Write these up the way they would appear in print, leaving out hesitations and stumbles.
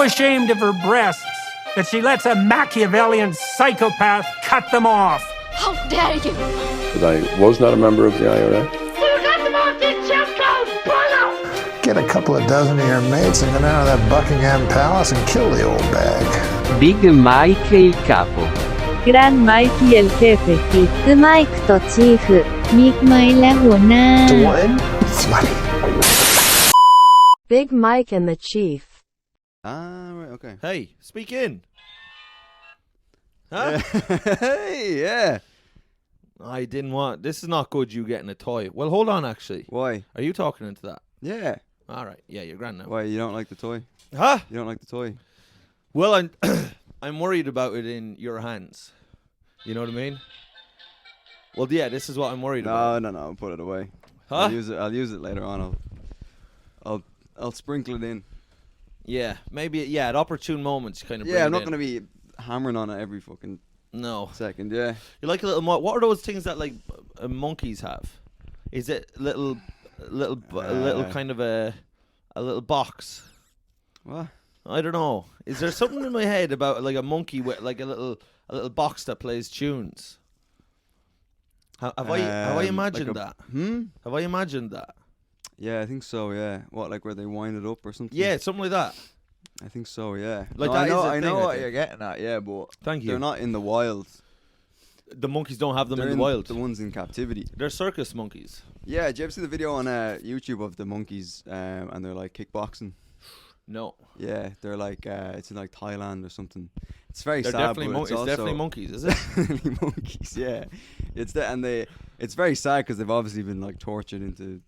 so ashamed of her breasts that she lets a Machiavellian psychopath cut them off. How dare you! But I was not a member of the IRA. Get a couple of dozen of your mates and go down to that Buckingham Palace and kill the old bag. Big Mike il capo. Gran Mike el jefe. ビッグマイクとチーフ、ミッマイและหัวหน้า Floody. Big Mike and the Chief. Right, okay. Hey, speak in. Huh? Hey, yeah. I didn't want... This is not good, you getting a toy. Well, hold on, actually. Why? Are you talking into that? Yeah. All right. Yeah, you're grand now. Why, you don't like the toy? Huh? You don't like the toy? Well, I'm worried about it in your hands. You know what I mean? Well, yeah, this is what I'm worried about. No, I'll put it away. Huh? I'll use it later on. I'll sprinkle it in. Yeah, maybe, yeah, at opportune moments, kind of Yeah, I'm not going to be hammering on it every fucking second, yeah. You're like a little... What are those things that, like, monkeys have? Is it little kind of a little box? What? I don't know. Is there something in my head about, like, a monkey with, like, a little box that plays tunes? Have I imagined that? Have I imagined that? Yeah, I think so, yeah. What, like where they wind it up or something? Yeah, something like that. I think so, yeah. Like no, that I know what thing. you're getting at, yeah, but Thank you. They're not in the wild. The monkeys don't have them They're in the wild. The ones in captivity. They're circus monkeys. Yeah, did you ever see the video on YouTube of the monkeys and they're like kickboxing? No. Yeah, they're like it's in like Thailand or something. It's very They're sad. Definitely But it's definitely monkeys, is it? Definitely monkeys. Yeah, it's very sad because they've obviously been like tortured into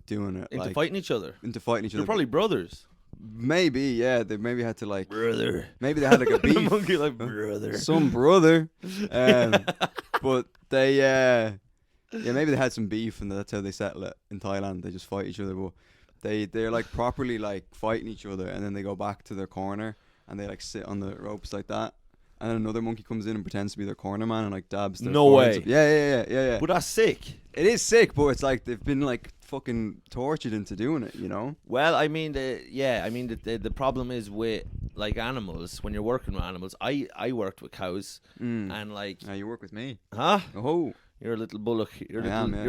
doing it. Into fighting each other. They're probably brothers. Maybe, yeah. They maybe had to like brother. Maybe they had like a beef. The monkey like brother. Some brother. But they yeah, maybe they had some beef and that's how they settle it in Thailand. They just fight each other, but they're like properly like fighting each other, and then they go back to their corner and they like sit on the ropes like that. And then another monkey comes in and pretends to be their corner man and like dabs their No way. Yeah. But that's sick. It is sick, but it's like they've been like fucking tortured into doing it, you know? Well, I mean, the problem is with like animals. When you're working with animals, I worked with cows, and like you work with me, huh? Oh, you're a little bullock. You're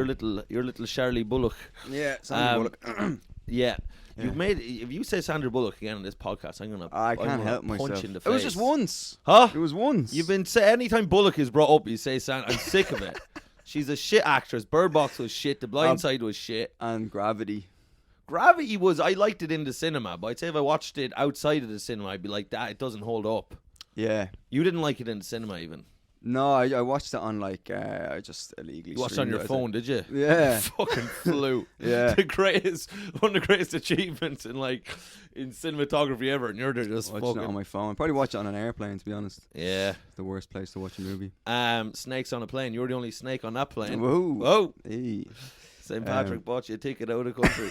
little Charlie Bullock. Yeah, Sandra Bullock. Yeah. You've made. If you say Sandra Bullock again on this podcast, I can't help punch myself. in the face. It was just once. Huh? It was once. You've been anytime Bullock is brought up, you say Sandra. I'm sick of it. She's a shit actress. Bird Box was shit. The Blind Side was shit. And Gravity. Gravity was. I liked it in the cinema, but I'd say if I watched it outside of the cinema, I'd be like, that. It doesn't hold up. Yeah. You didn't like it in the cinema, even. No, I watched it on like I just illegally. You watched it on your phone, did you? Yeah. Fucking flew. Yeah. One of the greatest achievements in cinematography ever, and you're there just watching fucking it on my phone. I'd probably watch it on an airplane, to be honest. Yeah. It's the worst place to watch a movie. Snakes on a plane. You're the only snake on that plane. Whoa. Hey. St. Patrick bought you a ticket out of the country.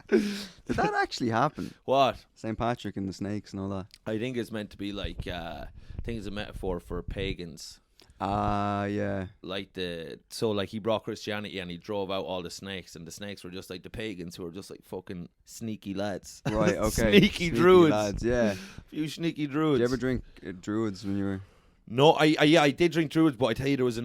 Did that actually happen? What? St. Patrick and the snakes and all that. I think it's meant to be like I think it's a metaphor for pagans. Yeah. Like he brought Christianity and he drove out all the snakes, and the snakes were just like the pagans who were just like fucking sneaky lads. Right, okay. Sneaky druids. Lads, yeah. Few sneaky druids. Did you ever drink druids when you were... No, I did drink druids, but I tell you there was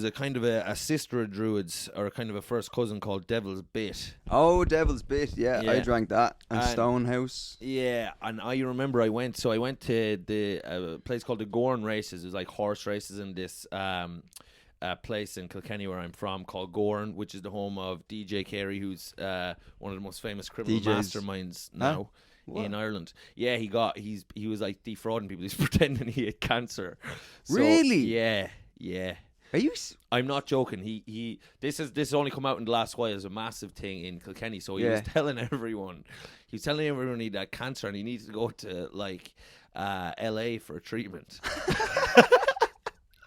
a kind of a sister of druids, or a kind of a first cousin called Devil's Bit. Oh, Devil's Bit, yeah. I drank that. And Stonehouse. Yeah, and I remember I went to the place called the Gorn Races. It was like horse races in this place in Kilkenny where I'm from called Gorn, which is the home of DJ Carey, who's one of the most famous criminal masterminds now. Huh? What? In Ireland. Yeah, he was like defrauding people. He's pretending he had cancer. So, really? Yeah. Are you? I'm not joking. This has only come out in the last while as a massive thing in Kilkenny. So he was telling everyone he had cancer and he needs to go to like LA for a treatment.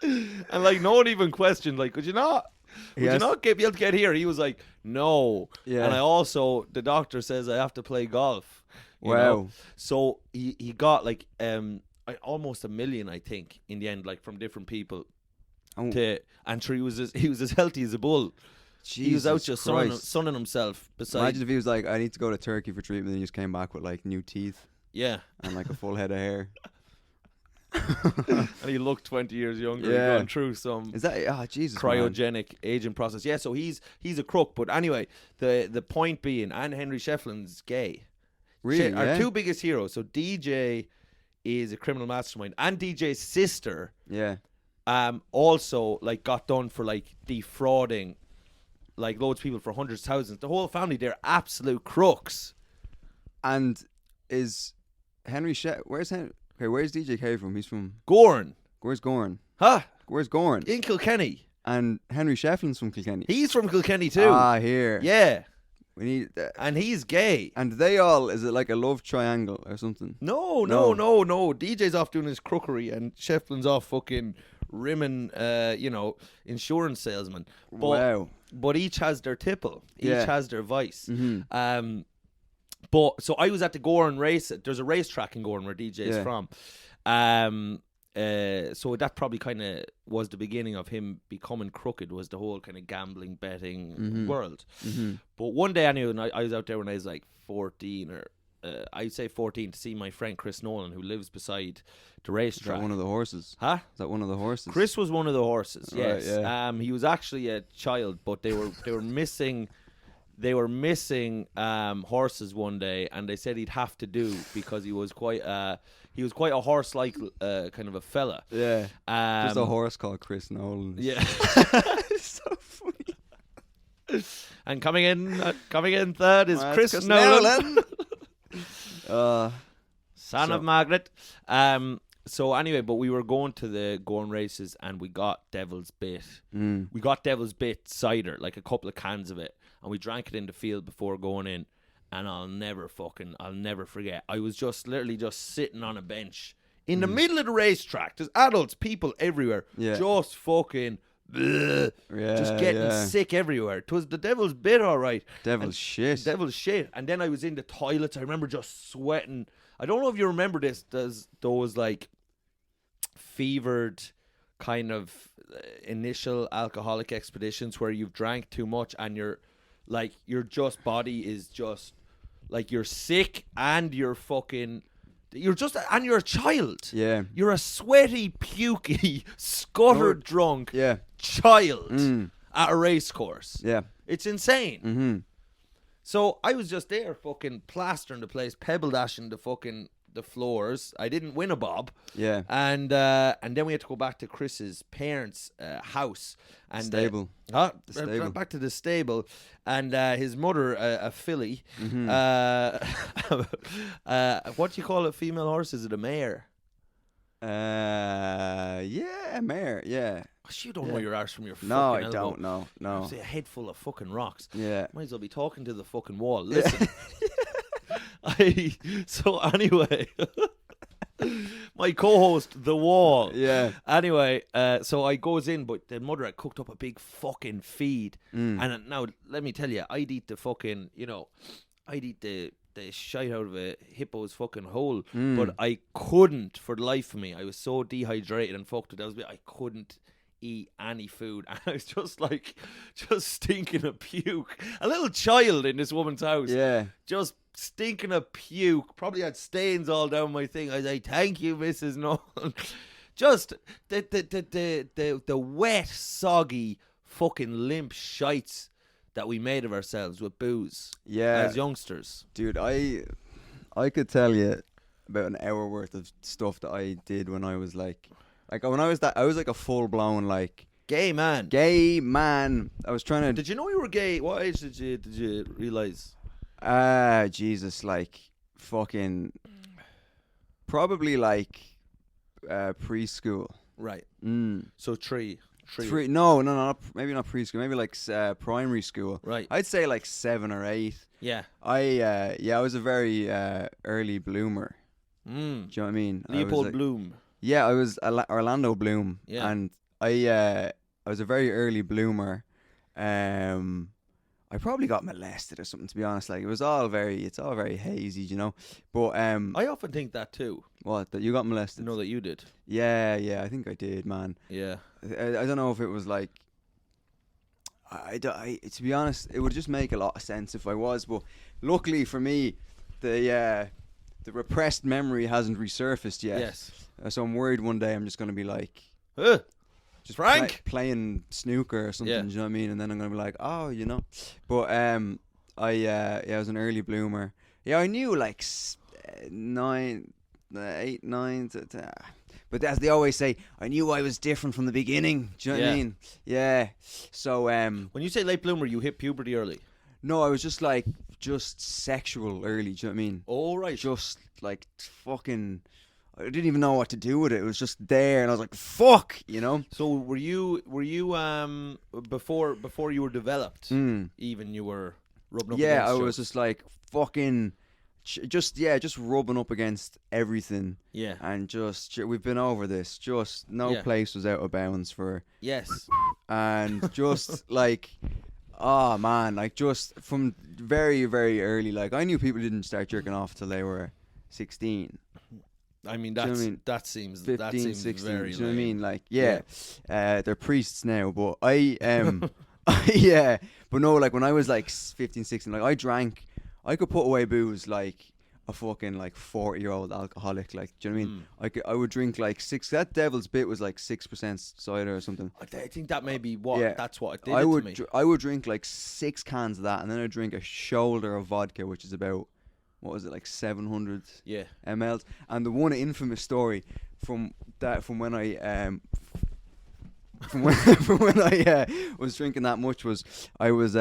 And like no one even questioned, like, could you not? Would you not be able to get here? He was like, no. Yeah. And the doctor says I have to play golf. You know? So he got like almost $1 million, I think, in the end, like from different people. And sure, he was as healthy as a bull. He was out Jesus just Christ. sunning himself beside. Imagine if he was like, I need to go to Turkey for treatment, and he just came back with like new teeth Yeah. and like a full head of hair. And he looked 20 years younger. Yeah. He'd gone through some Is that? Oh, Jesus. Man. cryogenic aging process. Yeah, so he's a crook. But anyway, the point being, and Henry Shefflin's gay. Really? Our Yeah. two biggest heroes. So DJ is a criminal mastermind, and DJ's sister Yeah. also like got done for like defrauding like loads of people for hundreds of thousands. The whole family, they're absolute crooks. And is Henry where's Henry? Okay, where's DJ K from? He's from. Gorn. Where's Gorn? Huh? Where's Gorn? In Kilkenny. And Henry Shefflin's from Kilkenny. He's from Kilkenny too. Ah, here. Yeah. We need. And he's gay. And they all, is it like a love triangle or something? No. DJ's off doing his crookery and Shefflin's off fucking rimming, insurance salesman. But, Wow. But each has their tipple. Each Yeah. has their vice. Mm-hmm. But so I was at the Gorn race. There's a racetrack in Gorn where DJ is Yeah. from. So that probably kind of was the beginning of him becoming crooked. Was the whole kind of gambling, betting world. Mm-hmm. But one day, anyway, I was out there when I was like 14 or I'd say 14 to see my friend Chris Nolan, who lives beside the Is racetrack. that one of the horses? Huh? Is that one of the horses? Chris was one of the horses. Right, Yes. yeah. He was actually a child, but they were missing. They were missing horses one day, and they said he'd have to do because he was quite a horse-like kind of a fella. Yeah. Just a Um, horse called Chris Nolan. Yeah. It's so funny. And coming in third is That's Chris Nolan. Son of Margaret. So anyway, but we were going to the Gorn races and we got Devil's Bit. We got Devil's Bit cider, like a couple of cans of it, and we drank it in the field before going in. And I'll never forget. I was literally just sitting on a bench in the middle of the racetrack. There's adults, people everywhere, Yeah. just fucking. Bleh, just getting sick everywhere. It was the Devil's Bit, all right. Devil's shit. Devil's shit. And then I was in the toilets. I remember just sweating. I don't know if you remember this. There's those like fevered kind of initial alcoholic expeditions where you've drank too much and your just body is just like you're sick and you're a child. Yeah. You're a sweaty, pukey, scuttered drunk Yeah. child at a race course. Yeah. It's insane. Mm-hmm. So I was just there fucking plastering the place, pebble dashing the floors. I didn't win a bob. Yeah. And then we had to go back to Chris's parents' house. And Stable. The stable. back to the stable. And his mother, a filly. Mm-hmm. What do you call a female horse? Is it a mare? Yeah, mare. Yeah. You don't know your arse from your fucking No, I elbow. don't. No. See a head full of fucking rocks. Yeah. Might as well be talking to the fucking wall. Listen. So anyway, my co-host, the wall. Yeah. Anyway, so I goes in, but the mother had cooked up a big fucking feed, and now let me tell you, I'd eat the fucking, I'd eat the shite out of a hippo's fucking hole, but I couldn't for the life of me. I was so dehydrated and fucked with that. I couldn't eat any food, and I was just stinking of puke. A little child in this woman's house, just stinking of puke. Probably had stains all down my thing. I was like, "Thank you, Mrs. Nolan." Just the wet, soggy, fucking limp shites that we made of ourselves with booze. Yeah. As youngsters, Dude, I could tell you about an hour worth of stuff that I did when I was like when I was like a full blown like gay man. gay man. I was trying to. Did you know you were gay? What age did you realize? Jesus, like fucking probably like preschool. Right. Mm. So three. No, maybe not preschool. Maybe like primary school. Right. I'd say like 7 or 8. Yeah. I was a very early bloomer. Mm. Do you know what I mean? Leopold Bloom. Yeah, I was Orlando Bloom. Yeah. And I was a very early bloomer. I probably got molested or something, to be honest. Like it's all very hazy, you know. But I often think that too. what, that you got molested? Know that you did. Yeah, I think I did, man. Yeah. I don't know if it was like To be honest, it would just make a lot of sense if I was. But luckily for me, the repressed memory hasn't resurfaced yet. Yes. So I'm worried one day I'm just going to be like, just Frank? playing snooker or something. Yeah. Do you know what I mean? And then I'm going to be like, oh, you know. But I was an early bloomer. Yeah, I knew like 8, 9. But as they always say, I knew I was different from the beginning. Do you know what I mean? Yeah. So When you say late bloomer, you hit puberty early. no, I was just sexual early. Do you know what I mean? Oh, right. Just like fucking. I didn't even know what to do with it. It was just there, and I was like, "Fuck," you know. So were you before you were developed? Even you were rubbing up. Yeah, against I was jokes? just like fucking, just rubbing up against everything. Yeah. And just we've been over this. Just no place was out of bounds for. Yes. And just like, oh man, like just from very very early, like I knew people didn't start jerking off till they were 16. I mean, Do you know what I mean? that seems 15, 16, very. do you know what I lame. mean? Like, they're priests now, but yeah, but no, like when I was like 15, 16, like I could put away booze like a fucking like 40-year-old alcoholic, like, do you know what I mean? I would drink like that devil's bit was like 6% cider or something. I think that may be what. Yeah. That's what it did I to would me. I would drink like 6 cans of that, and then I'd drink a shoulder of vodka, which is about, what was it, like 700 mLs. And the one infamous story from when I was drinking that much was I was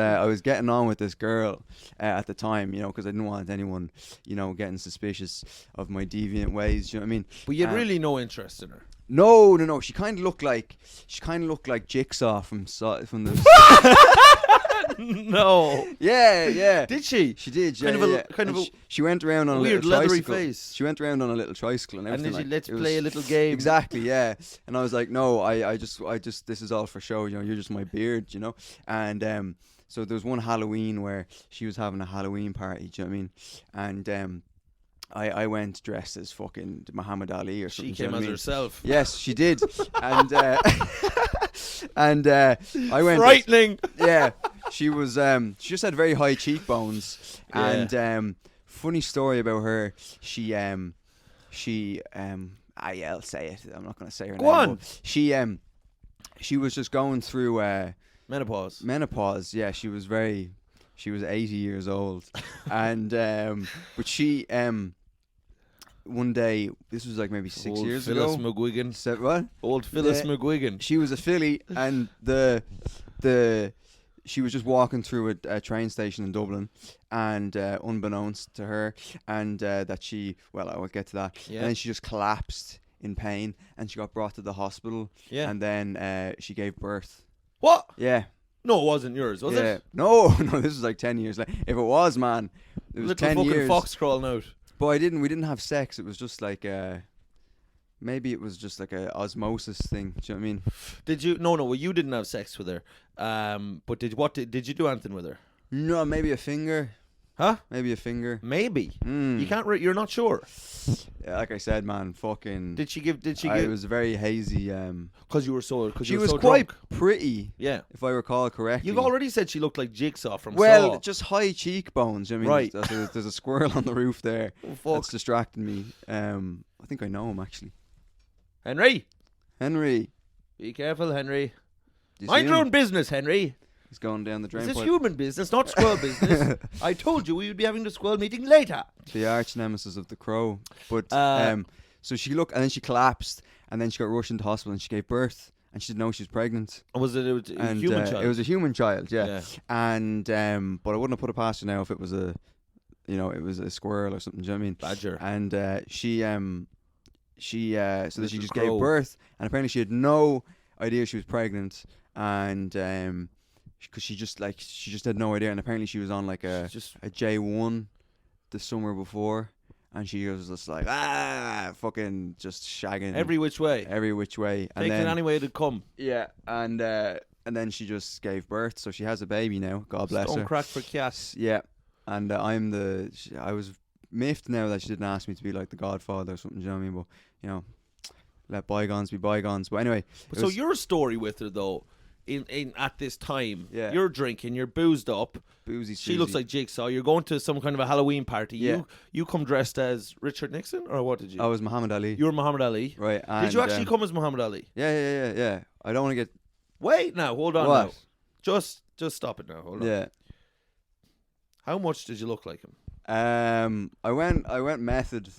getting on with this girl at the time, you know, because I didn't want anyone, you know, getting suspicious of my deviant ways. You know what I mean? But you had really no interest in her. No. She kind of looked like Jigsaw from the. No. Yeah. Did she? She did. Kind Yeah, of a she went around on weird a little leathery tricycle. face. She went around on a little tricycle and everything. then she, like, let's it was- play a little game. Exactly, yeah. And I was like, no, I just this is all for show. You know, you're just my beard, you know. And so there was one Halloween where she was having a Halloween party. Do you know what I mean? And I went dressed as fucking Muhammad Ali or something. She do you came know what as I mean? herself. Yes, she did. And I went. Frightening. Yeah, she was. She just had very high cheekbones. Yeah. And funny story about her. I'll say it. I'm not going to say her name. Go on. But she was just going through Menopause. Yeah, she was 80 years old, and but she one day, this was like maybe 6 Old years Phyllis ago. McGuigan. Said what? Old Phyllis Yeah. McGuigan. She was a filly, and she was just walking through a train station in Dublin, and unbeknownst to her, and that she, well, I will get to that. Yeah. And then she just collapsed in pain, and she got brought to the hospital. Yeah. And then she gave birth. What? Yeah. No, it wasn't yours, was it? No, this was like 10 years later. If it was, man, it was Little 10 fucking years. fox crawling out. But we didn't have sex. It was just like maybe it was just like a osmosis thing. Do you know what I mean? Did you? No. Well, you didn't have sex with her. But did you do anything with her? No, maybe a finger. Huh? Maybe a finger. Maybe. You can't. You're not sure. Yeah, like I said, man, fucking. Did she give? It was very hazy. Because you were so. Cause She you were was so quite drunk. pretty. Yeah. If I recall correctly. You've already said she looked like Jigsaw from Well, Saw. just high cheekbones. I mean, Right. There's a squirrel on the roof there. Oh, fuck. That's distracting me. I think I know him actually. Henry, Henry. be careful, Henry. Do you Mind see your him? own business, Henry. He's going down the drain This is pipe. human business, not squirrel business. I told you we would be having the squirrel meeting later. The arch nemesis of the crow. But Uh, so she looked, and then she collapsed, and then she got rushed into hospital, and she gave birth, and she didn't know she was pregnant. Was it a And human child? it was a human child, yeah. Yeah. And but I wouldn't have put it past her now if it was it was a squirrel or something. Do you know what I mean? Badger. And she so that she Little just crow. gave birth, and apparently she had no idea she was pregnant, and because she just had no idea, and apparently she was on like a J1 the summer before, and she was just like fucking just shagging Every which way. and Taking then any way to come. yeah, and then she just gave birth, so she has a baby now. God bless Stone her. crack for cats. Yeah, and I was miffed now that she didn't ask me to be like the Godfather or something. Do you know what I mean? But let bygones be bygones. But anyway, So your story with her though, in at this time. Yeah. You're drinking, you're boozed up. Boozy. She looks like Jigsaw. You're going to some kind of a Halloween party. Yeah. You come dressed as Richard Nixon, or what did you? I was Muhammad Ali. You were Muhammad Ali. Right. Did you actually come as Muhammad Ali? Yeah. I don't want to get. Wait now, hold on What? now. Just stop it now. Hold on. Yeah. How much did you look like him? I went method.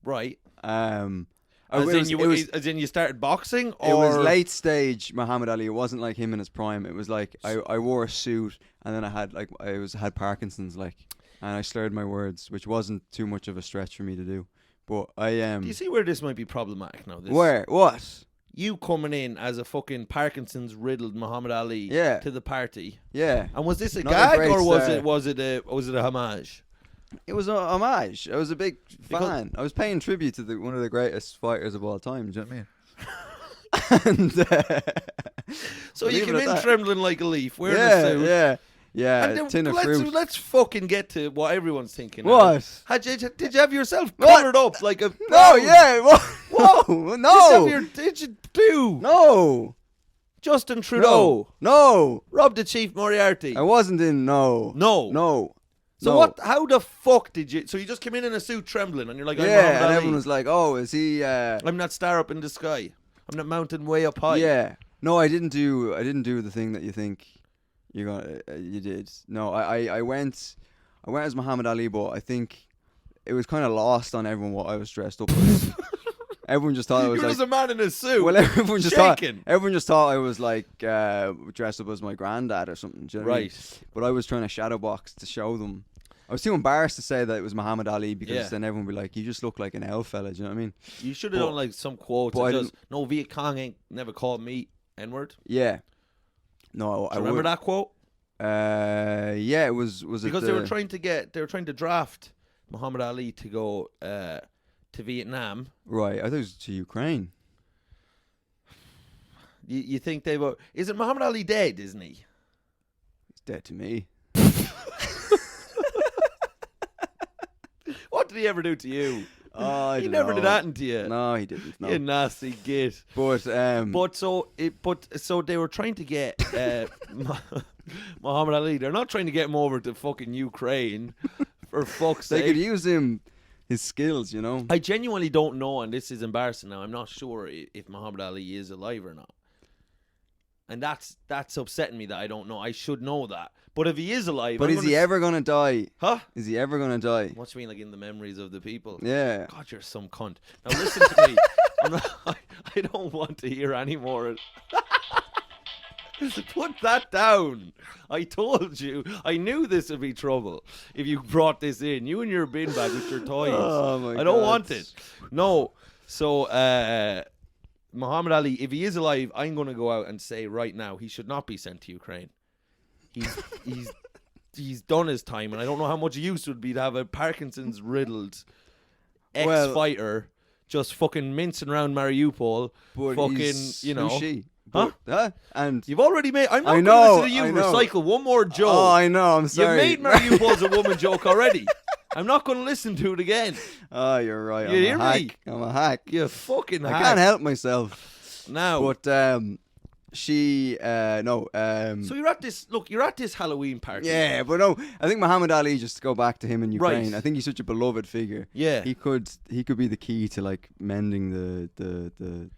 Right. It was As in you started boxing, or it was late stage Muhammad Ali. It wasn't like him in his prime. It was like I wore a suit and then I had Parkinson's and I slurred my words, which wasn't too much of a stretch for me to do. But I Do you see where this might be problematic now? Where? What? You coming in as a fucking Parkinson's riddled Muhammad Ali Yeah. to the party. Yeah. And was this a Not a gag great or was start. it a homage? It was a homage. I was a big Because- fan. I was paying tribute to one of the greatest fighters of all time. Do you know what I mean? And So you leave it came at in that. trembling like a leaf, wearing a suit. yeah. And A then tin of let's, fruit. let's fucking get to what everyone's thinking. now. What? Did you have yourself What? coloured up like a No, brown? yeah. Whoa, no, Did you do no, Justin Trudeau? no. Rob the Chief Moriarty? I wasn't in. No. So No. what? How the fuck did you? So you just came in a suit trembling, and you're like, I'm Yeah, Muhammad and Ali. everyone was like, "Oh, is he?" I'm that star up in the sky. I'm that mountain way up high. Yeah. No, I didn't do the thing that you think you did. No, I went as Muhammad Ali, but I think it was kind of lost on everyone what I was dressed up as. Everyone just thought I was You're like, just a man in a suit. well, everyone just thought shaking. I was like dressed up as my granddad or something. Do you know what I mean? Right. But I was trying to shadow box to show them. I was too embarrassed to say that it was Muhammad Ali because Yeah. then everyone would be like, "You just look like an L fella." Do you know what I mean? You should have But- done like some quotes. but I That just, no, Viet Cong ain't never called me N-word. Yeah. No, Do you remember that quote? Yeah, it was Because it they were trying to draft Muhammad Ali to go to Vietnam. right. I thought it was to Ukraine. You think they were? Is it Muhammad Ali dead? Isn't he? He's dead to me. What did he ever do to you? Oh, I He don't never know. did that to you. No, he didn't. No. You nasty git. But So they were trying to get Muhammad Ali. They're not trying to get him over to fucking Ukraine. For fuck's they sake. could use his skills, you know. I genuinely don't know, and this is embarrassing now. I'm not sure if Muhammad Ali is alive or not. And that's upsetting me that I don't know. I should know that. But if he is alive, But I'm is he gonna ever gonna die? Huh? Is he ever gonna die? What do you mean, like in the memories of the people? Yeah. God, you're some cunt. Now listen to me. I don't want to hear any more. Put that down. I told you. I knew this would be trouble if you brought this in. You and your bin bag with your toys. Oh my I don't God. want it. No. So, Muhammad Ali, if he is alive, I'm going to go out and say right now he should not be sent to Ukraine. He's done his time, and I don't know how much use it would be to have a Parkinson's riddled ex-fighter just fucking mincing around Mariupol. But fucking, he's you know. sushi. Huh? And You've already made. I'm not I going know, to listen to you I know. recycle one more joke. Oh, I know. I'm sorry. You've made Mariupol's a woman joke already. I'm not going to listen to it again. Oh, you're right. You hear I'm a hack. me? I'm a hack. You fucking I hack. can't help myself. Now. But she no. So you're at this. Look, you're at this Halloween party. Yeah, but no. I think Muhammad Ali. Just to go back to him in Ukraine. Right. I think he's such a beloved figure. Yeah. He could be the key to like mending the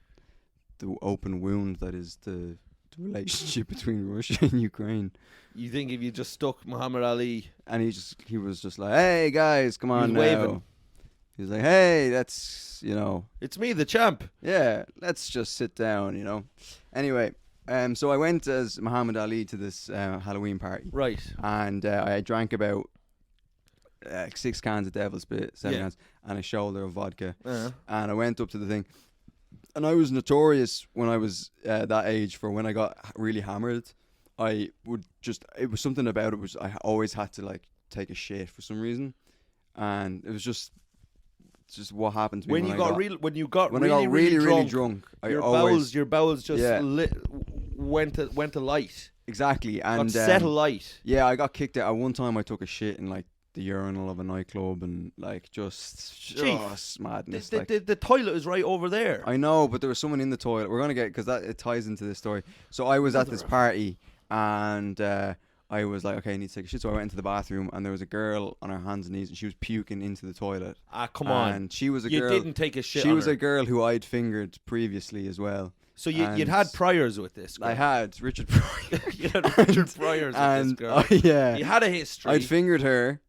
open wound that is the relationship between Russia and Ukraine. You think if you just stuck Muhammad Ali, And he was just like, "Hey guys, come on now." waving. He was like, "Hey, that's it's me, the champ. yeah, let's just sit down, you know." Anyway, so I went as Muhammad Ali to this Halloween party, Right. and I drank about 6 cans of Devil's Spit, 7 Yeah. cans, and a shoulder of vodka. Uh-huh. And I went up to the thing, and I was notorious when I was that age for when I got really hammered. I would it was something about it was I always had to like take a shit for some reason, and it was just what happened to me When you got really drunk. Your bowels just Yeah. went to light. Exactly, and Got set alight. yeah, I got kicked out. At one time, I took a shit in like the urinal of a nightclub and like just madness. The toilet is right over there. I know, but there was someone in the toilet. We're gonna get because that it ties into this story. So I was at this party and I was like, okay, I need to take a shit. So I went into the bathroom and there was a girl on her hands and knees and she was puking into the toilet. Ah, come on. And she was a you girl. You didn't take a shit. She on was her. a girl who I'd fingered previously as well. So you'd had priors with this girl. I had Richard Pryor. You had Richard Pryor's with this girl. Yeah. You had a history. I'd fingered her.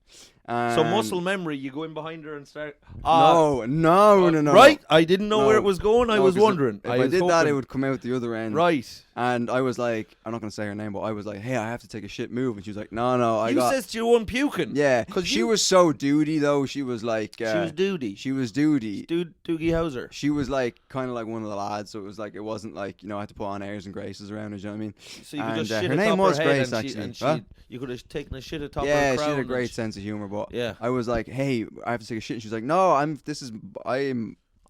So muscle memory, you go in behind her and start. No. Right, I didn't know where it was going. I was 'cause wondering. If I did that, it would come out the other end. Right. And I was like, I'm not gonna say her name, but I was like, hey, I have to take a shit move, and she was like, no, You says you weren't puking. Yeah, because she was so duty though. She was like, she was duty. She was duty. Doogie Howser. She was like kind of like one of the lads, so it was like it wasn't like I had to put on airs and graces around her. Do you know what I mean? So you could just shit her atop name was her head Grace and actually. You could have taken a shit atop her Yeah, crown. she had a great sense of humor, but yeah. I was like, hey, I have to take a shit, and she was like, no, I'm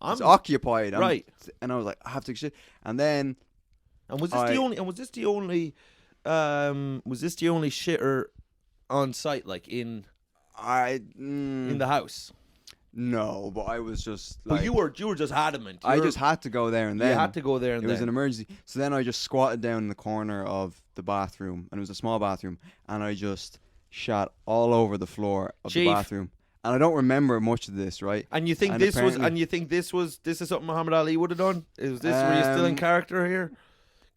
occupied. Right. And I was like, I have to take a shit, and then. And was this the only? And was this the only? Was this the only shitter on site, like in the house? No, but I was just like. But you were just adamant. I just had to go there and then. You had to go there and then. It was an emergency. So then I just squatted down in the corner of the bathroom, and it was a small bathroom, and I just shat all over the floor of the bathroom. And I don't remember much of this, right? And you think this is something Muhammad Ali would have done? Is this were you still in character here?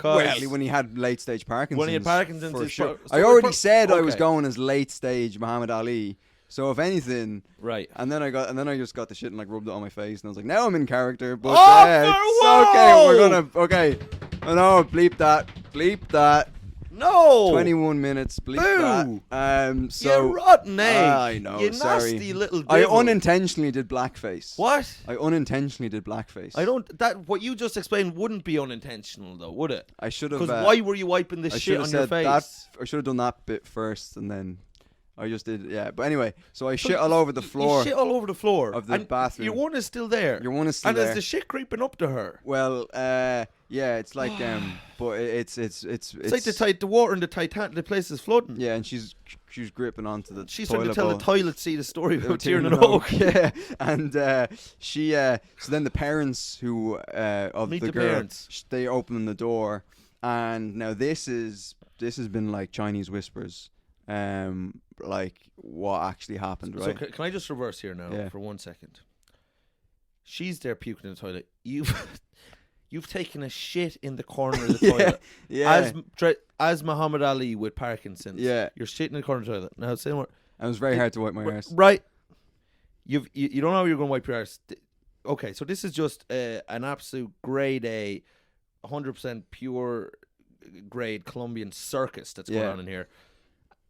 Well, when he had late stage Parkinson's. When he had Parkinson's, for sure. so I already said I was going as late stage Muhammad Ali. So if anything, right. And then I just got the shit and like rubbed it on my face, and I was like, now I'm in character. But okay. Oh no, bleep that. No. 21 minutes, bleep that. So you rotten, eh? I know. You sorry. nasty little I devil. unintentionally did blackface. What? I unintentionally did blackface. What you just explained wouldn't be unintentional though, would it? I should have. Because why were you wiping the shit on your face? I should have done that bit first, and then I just did. Yeah, but anyway, so I shit all over the floor. You shit all over the floor of the bathroom. Your one is still there. Your one is still and there. is the shit creeping up to her? Well, yeah, it's like but it's like the water in the Titanic. The place is flooding. Yeah, and she's gripping onto the. She's trying to tell the toilet seat a story about Tiernan and Oak. Yeah, and she so then the parents who of Meet the the girl parents. They open the door, and now this has been like Chinese whispers. Like what actually happened, right? So can I just reverse here now for 1 second? She's there puking in the toilet. You've taken a shit in the corner of the toilet. Yeah. As Muhammad Ali with Parkinson's. Yeah. You're shitting in the corner of the toilet. Now say more. It was very hard to wipe my arse. Right. You don't know how you're going to wipe your arse. Okay, so this is just an absolute grade A, 100% pure grade Colombian circus that's going on in here.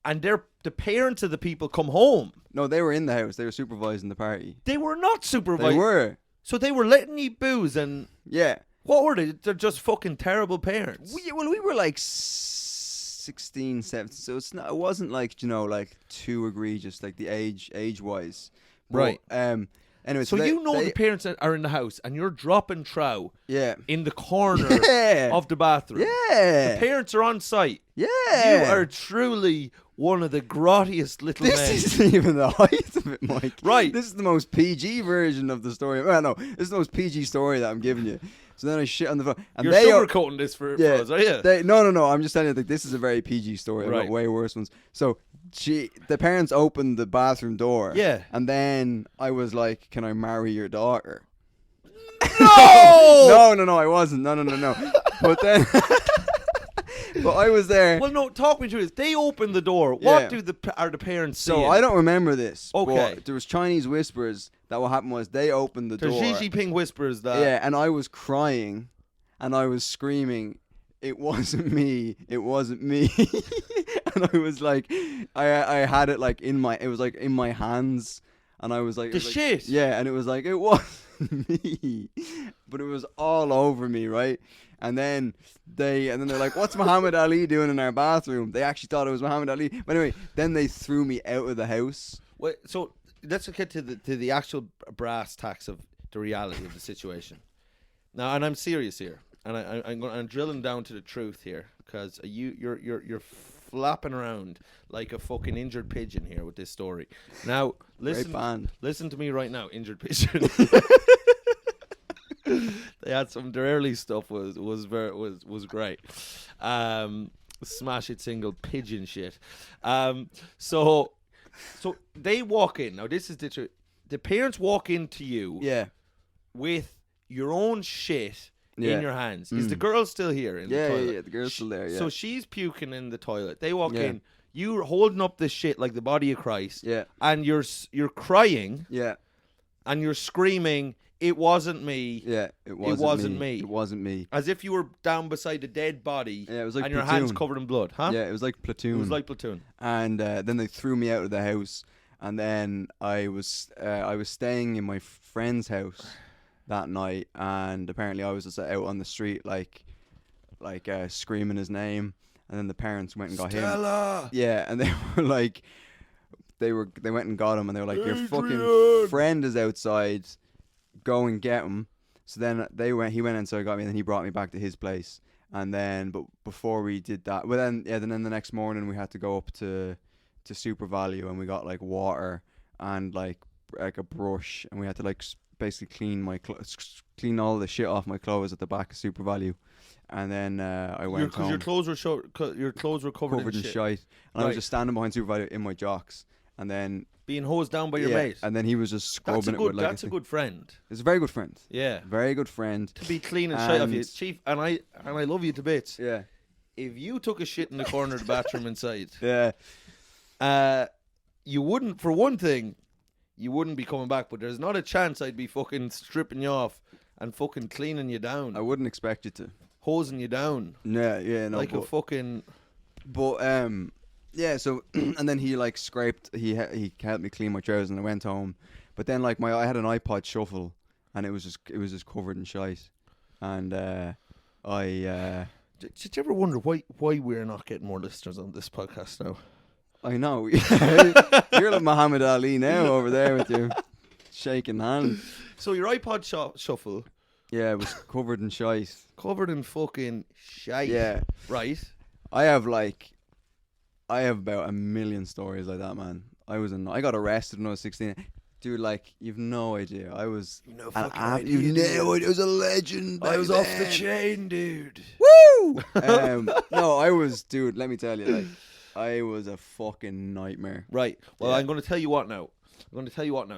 And the parents of the people come home. No, they were in the house. They were supervising the party. They were not supervising. They were. So they were letting you booze and... Yeah. What were they? They're just fucking terrible parents. We were like 16, 17, so it wasn't like, like too egregious, like the age-wise. Right. Anyway, so the parents that are in the house and you're dropping trow in the corner of the bathroom. Yeah. The parents are on site. Yeah. You are truly one of the grottiest little men. This isn't even the height of it, Mike. Right. This is the most PG version of the story. Well, no, this is the most PG story that I'm giving you. So then I shit on the phone. And you're sugarcoating this for us, are you? No. I'm just telling you, this is a very PG story. I've got way worse ones. So the parents opened the bathroom door. Yeah. And then I was like, can I marry your daughter? No! No, I wasn't. No. But then... But I was there. Well, no, talk me through this. They opened the door. What are the parents saying? So I don't remember this. Okay. But there was Chinese whispers that what happened was they opened the door. Xi Jinping whispers that. Yeah, and I was crying and I was screaming, it wasn't me. And I was like, I had it like it was like in my hands. And I was like... shit? Yeah, and it was like, it wasn't me. But it was all over me, right? And then they're like, what's Muhammad Ali doing in our bathroom? They actually thought it was Muhammad Ali. But anyway, then they threw me out of the house. Wait, so let's get to the actual brass tacks of the reality of the situation. Now, and I'm serious here. And I'm drilling down to the truth here. Because you're flapping around like a fucking injured pigeon here with this story. Now, listen to me right now, injured pigeon. They had their early stuff was great. Smash it single pigeon shit. So they walk in. Now this is the truth. The parents walk into you with your own shit in your hands. Is the girl still here in the toilet? Yeah, the girl's still there, yeah. So she's puking in the toilet. They walk in. You're holding up this shit like the body of Christ. Yeah. And you're crying. Yeah. And you're screaming, "It wasn't me." Yeah, it wasn't me. It wasn't me. As if you were down beside a dead body. Yeah, it was like and Platoon. your hands covered in blood, huh? Yeah, it was like Platoon. It was like Platoon. And then they threw me out of the house. And then I was staying in my friend's house that night, and apparently I was just out on the street like screaming his name, and then the parents went and got Stella! him. Yeah, and they were like, they went and got him, and they were like, your fucking friend is outside, go and get him. So then he went inside, got me, and then he brought me back to his place. And then, but before we did that, then the next morning we had to go up to Super Value, and we got like water and like a brush, and we had to like basically clean all the shit off my clothes at the back of Super Value. And then I went home. Your clothes were covered in shit. And I was just standing behind Super Value in my jocks, and then being hosed down by your mate. And then he was just scrubbing it with like that's a good friend. It's a very good friend. Yeah, very good friend. To be clean and shit off you, Chief. And I love you to bits. Yeah. If you took a shit in the corner of the bathroom inside, you wouldn't. For one thing, you wouldn't be coming back. But there's not a chance I'd be fucking stripping you off and fucking cleaning you down. I wouldn't expect you to. Hosing you down. Yeah, no. Like a fucking. But yeah. So and then he like scraped. He helped me clean my trousers, and I went home. But then like I had an iPod Shuffle, and it was just covered in shite, and Did you ever wonder why we're not getting more listeners on this podcast now? I know. You're like Muhammad Ali now over there with your shaking hand. So your iPod Shuffle. Yeah, it was covered in shite. Covered in fucking shite. Yeah. Right. I have about a million stories like that, man. I got arrested when I was 16. Dude, like, you've no idea. I was... No fucking idea. I was a legend. I was off the chain, dude. Woo! No, I was... Dude, let me tell you, like, I was a fucking nightmare. Right. Well, I'm going to tell you what now.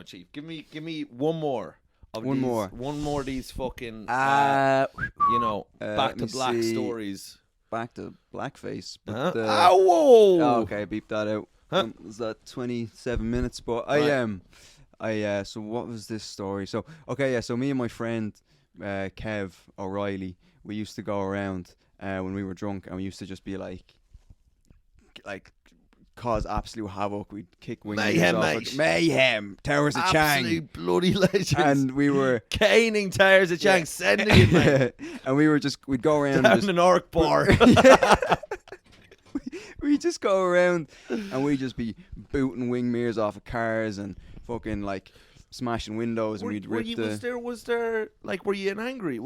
Chief. Give me one more. One more of these fucking... back to black stories. Back to blackface. But, oh, okay, beep that out. Huh? Was that 27 minutes? But so what was this story? So me and my friend Kev O'Reilly, we used to go around when we were drunk, and we used to just be like cause absolute havoc. We'd kick wings mayhem, off. mate. Mayhem, Towers of Chang, absolute bloody legends. And we were caning Towers of Chang, sending it, mate. And we'd go around down an orc bar. We just go around and we just be booting wing mirrors off of cars and fucking like smashing windows, and we'd rip was there like were you an angry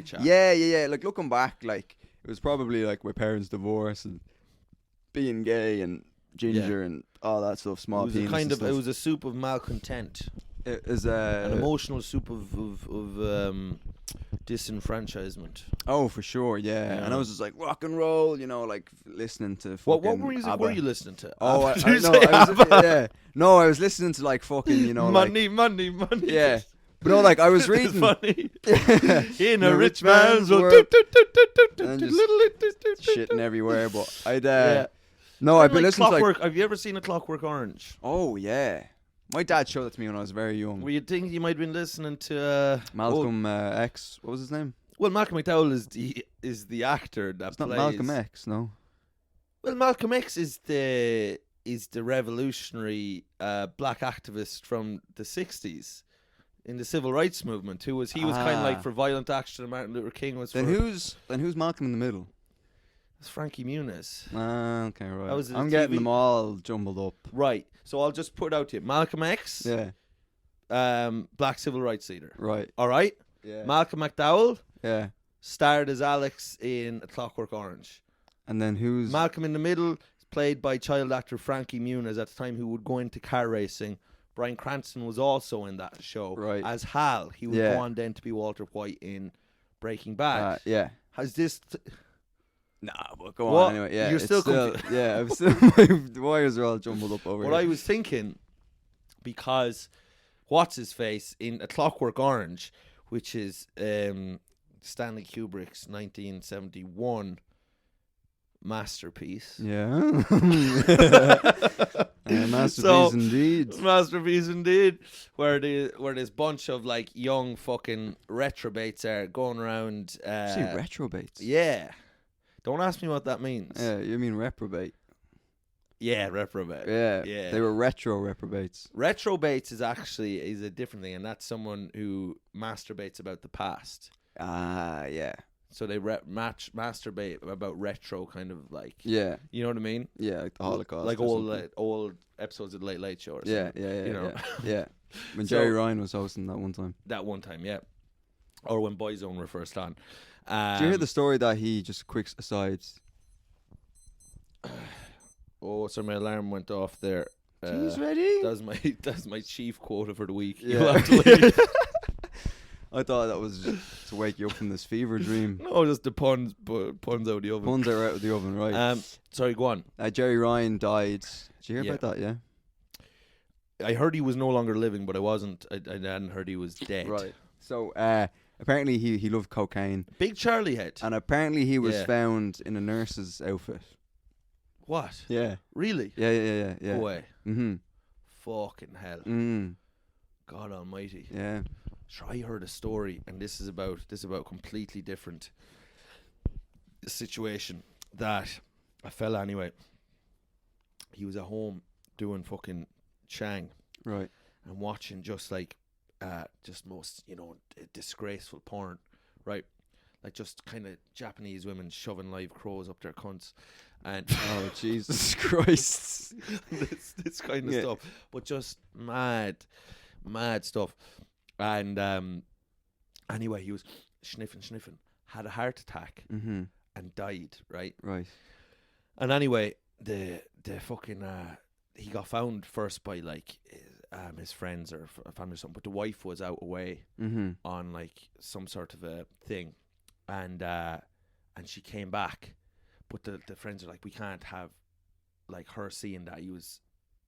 chap? Yeah. Like looking back, like it was probably like my parents' divorce and being gay and ginger and all that stuff. Small penis. It was a soup of malcontent. It was an emotional soup of disenfranchisement. Oh, for sure, yeah. And I was just like rock and roll, like listening to fucking what music ABBA. were you listening to? Oh, I was listening to like fucking, money. Yeah. But no, like I was reading funny. In a rich man's world. And just shitting everywhere, but I've been listening to like... Have you ever seen A Clockwork Orange? Oh, yeah. My dad showed it to me when I was very young. Well, you'd think you might have been listening to... Malcolm X. What was his name? Well, Malcolm McDowell is the actor that it's plays... not Malcolm X, no? Well, Malcolm X is the revolutionary black activist from the 60s in the civil rights movement. He was kind of like for violent action, and Martin Luther King was then who's Malcolm in the middle? It's Frankie Muniz. Okay, right. I'm getting them all jumbled up. Right. So I'll just put it out to you. Malcolm X. Yeah. Black civil rights leader. Right. All right. Yeah. Malcolm McDowell. Yeah. Starred as Alex in A Clockwork Orange. And then who's... Malcolm in the middle played by child actor Frankie Muniz at the time, who would go into car racing. Bryan Cranston was also in that show as Hal. He would go on then to be Walter White in Breaking Bad. Yeah. Has this... Nah, but go What? on anyway. Yeah, You're it's still confused. yeah, I'm still, the wires are all jumbled up over What here. I was thinking, because what's his face in A Clockwork Orange, which is Stanley Kubrick's 1971 masterpiece. Yeah. Masterpiece So, indeed. Masterpiece indeed. Where this bunch of like young fucking retrobates are going around. See, retrobates. Yeah. Don't ask me what that means. Yeah, you mean reprobate. Yeah, reprobate. Yeah. They were retro reprobates. Retrobates is a different thing, and that's someone who masturbates about the past. Ah, yeah. So they masturbate about retro kind of like. Yeah. You know what I mean? Yeah, like the Holocaust. Like or old episodes of the Late Late Show or yeah, something. yeah, you know? yeah. When So- Jerry Ryan was hosting that one time. That one time, yeah. Or when Boyzone were first on. Did you hear the story that he, just quick aside, Oh, so my alarm went off there. He's ready? That's my chief quota for the week. Yeah. You'll have to leave. I thought that was just to wake you up from this fever dream. No, just the puns out the oven. Puns are out of the oven, right? Sorry, go on. Jerry Ryan died. Did you hear Yeah. about that, yeah? I heard he was no longer living, but I hadn't heard he was dead. Right. So, apparently he loved cocaine. Big Charlie head. And apparently he was Yeah. found in a nurse's outfit. What? Yeah. Really? Yeah. Go away. Mm-hmm. Fucking hell. God almighty. Yeah. Sure, I heard a story, and this is about completely different situation. That a fella, anyway, he was at home doing fucking Chang, Right. and watching just most disgraceful porn, right? Like just kind of Japanese women shoving live crows up their cunts, and Oh, Jesus Christ. this kind of Yeah. stuff, but just mad stuff. And anyway, he was sniffing, had a heart attack, Mm-hmm. and died. Right. Right. And anyway, the fucking he got found first by like his friends or family or something, but the wife was out away Mm-hmm. on like some sort of a thing, and she came back, but the friends are like, we can't have like her seeing that he was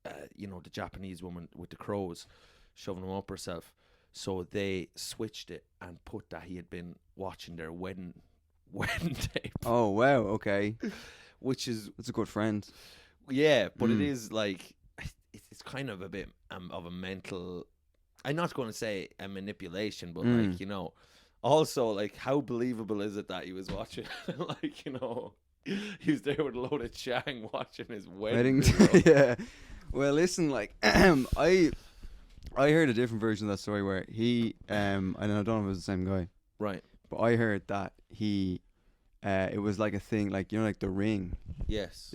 the Japanese woman with the crows shoving him up herself, so they switched it and put that he had been watching their wedding tape, Oh, wow. Okay. which is That's a good friend. yeah, but it is like it's kind of a bit of a mental. I'm not going to say a manipulation, but like also like how believable is it that he was watching like he was there with a load of Chang watching his wedding. Yeah. Well, listen, like I heard a different version of that story where he and I don't know if it was the same guy, Right. but I heard that he it was like a thing, like like The Ring. Yes.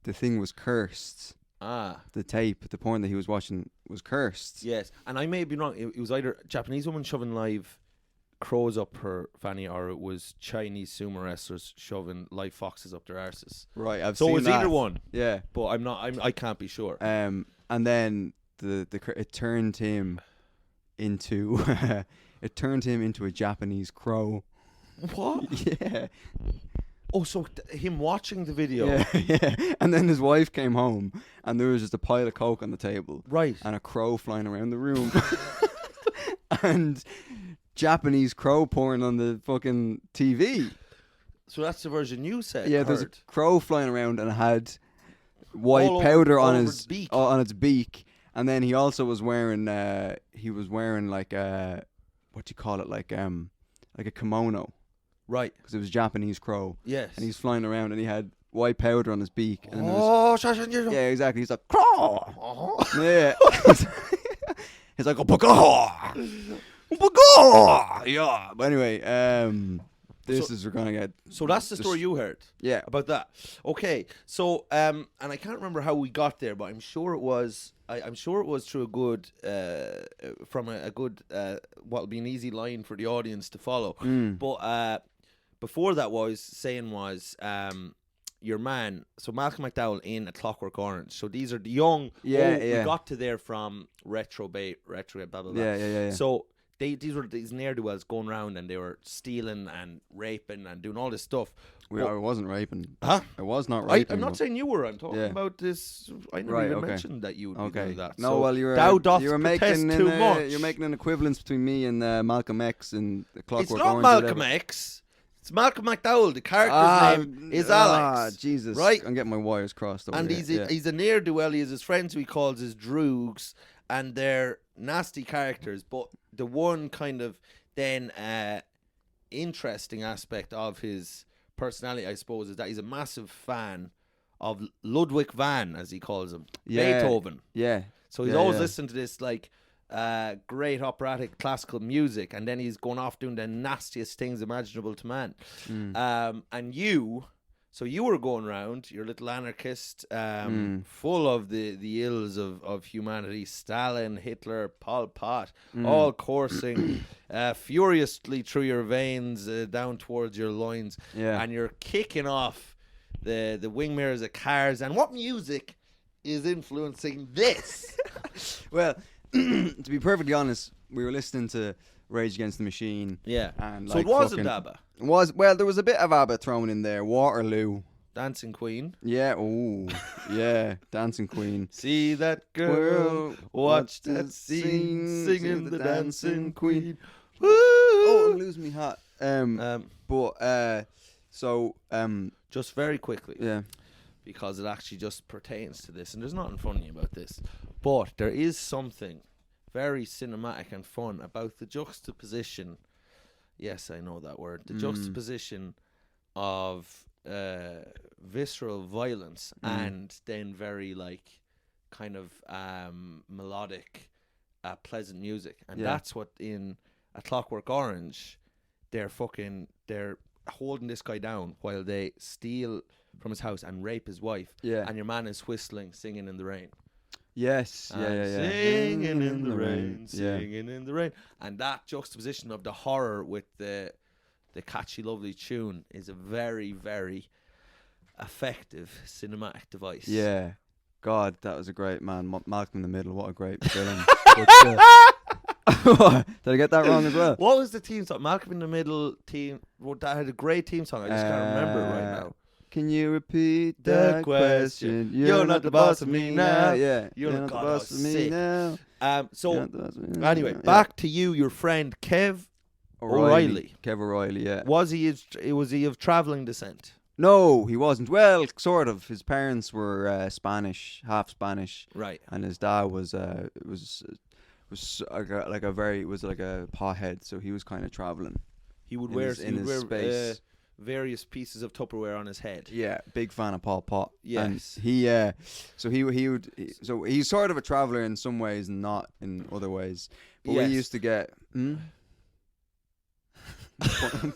The thing was cursed. The tape, the porn that he was watching was cursed. Yes. And I may be wrong. It was either Japanese woman shoving live crows up her fanny, or it was Chinese sumo wrestlers shoving live foxes up their arses. Right. I've So seen it was that. either one, Yeah. but I can't be sure. And then it turned him into a Japanese crow. What? Yeah. Oh, so him watching the video. Yeah. And then his wife came home and there was just a pile of coke on the table. Right. And a crow flying around the room. And Japanese crow porn on the fucking TV. So that's the version you said. Yeah, there's a heard. crow flying around and it had white All over- powder all on over his its beak. on its beak, and then he also was wearing like what do you call it, like a kimono, Right. because it was a Japanese crow, Yes. and he's flying around and he had white powder on his beak. And then Yeah. exactly. He's like crow. Uh-huh. Yeah. He's like Opaka. Yeah. But anyway, we're gonna get. So that's the story you heard. Yeah. About that. Okay. So and I can't remember how we got there, but I'm sure it was. I'm sure it was through a good from a good what'll be an easy line for the audience to follow. But before that, what I was saying was your man, so Malcolm McDowell in A Clockwork Orange. So these are the young. Yeah, We yeah. got to there from retro, blah blah blah. Yeah. So these were these ne'er do wells going around and they were stealing and raping and doing all this stuff. I wasn't raping. Huh? I was not raping. I'm not saying you were. I'm talking Yeah. about this. I never Right, even okay. mentioned that you would be Okay. doing that. No, So well, you were protest making too much. you're making an equivalence between me and Malcolm X and the Clockwork It's not Orange. Malcolm X. It's Malcolm McDowell. The character's name is Alex. Jesus. Right? I'm getting my wires crossed over And here. he's a ne'er do well. He has his friends who he calls his droogs, and they're nasty characters. But the one kind of then interesting aspect of his personality, I suppose, is that he's a massive fan of Ludwig van, as he calls him, Yeah. Beethoven. Yeah. So he's Yeah, always yeah. listening to this like great operatic classical music, and then he's going off doing the nastiest things imaginable to man. And you were going around, you're a little anarchist, full of the ills of humanity. Stalin, Hitler, Pol Pot, all coursing furiously through your veins down towards your loins. Yeah. And you're kicking off the wing mirrors of cars. And what music is influencing this? Well, to be perfectly honest, we were listening to Rage Against the Machine. Yeah. And So it like wasn't fucking- ABBA. There was a bit of ABBA thrown in there. Waterloo. Dancing Queen. Yeah. Ooh. Yeah. Dancing Queen. See that girl, watch that scene, singing the Dancing Queen. Woo! Oh, I'm losing me hat. Just very quickly, Yeah. because it actually just pertains to this, and there's nothing funny about this, but there is something very cinematic and fun about the juxtaposition. Yes, I know that word. The juxtaposition of visceral violence and then very like kind of melodic, pleasant music, and Yeah. that's what in A Clockwork Orange they're holding this guy down while they steal from his house and rape his wife. Yeah. And your man is whistling, singing in the rain. Yes. Yeah. And Yeah. Singing in the rain, Yeah. singing in the rain. And that juxtaposition of the horror with the catchy, lovely tune is a very, very effective cinematic device. Yeah. God, that was a great man. Malcolm in the Middle. What a great film. Did I get that wrong as well? What was the team song? Malcolm in the Middle team. Well, that had a great team song. I just can't remember it right now. Can you repeat The that question? question? You're not the boss of me now. Yeah. You're not the God, boss I of was me sick. now. So You're not the boss of me now. anyway, Yeah. back to you, your friend Kev O'Reilly. Kev O'Reilly, yeah. Was he of travelling descent? No, he wasn't. Well, sort of. His parents were Spanish, half Spanish, Right. and his dad was like a pothead, so he was kind of traveling. He would In wear, his- in his space. various pieces of Tupperware on his head. Yeah, big fan of Pol Pot. Yes. And so he's sort of a traveler in some ways and not in other ways. But Yes. we used to get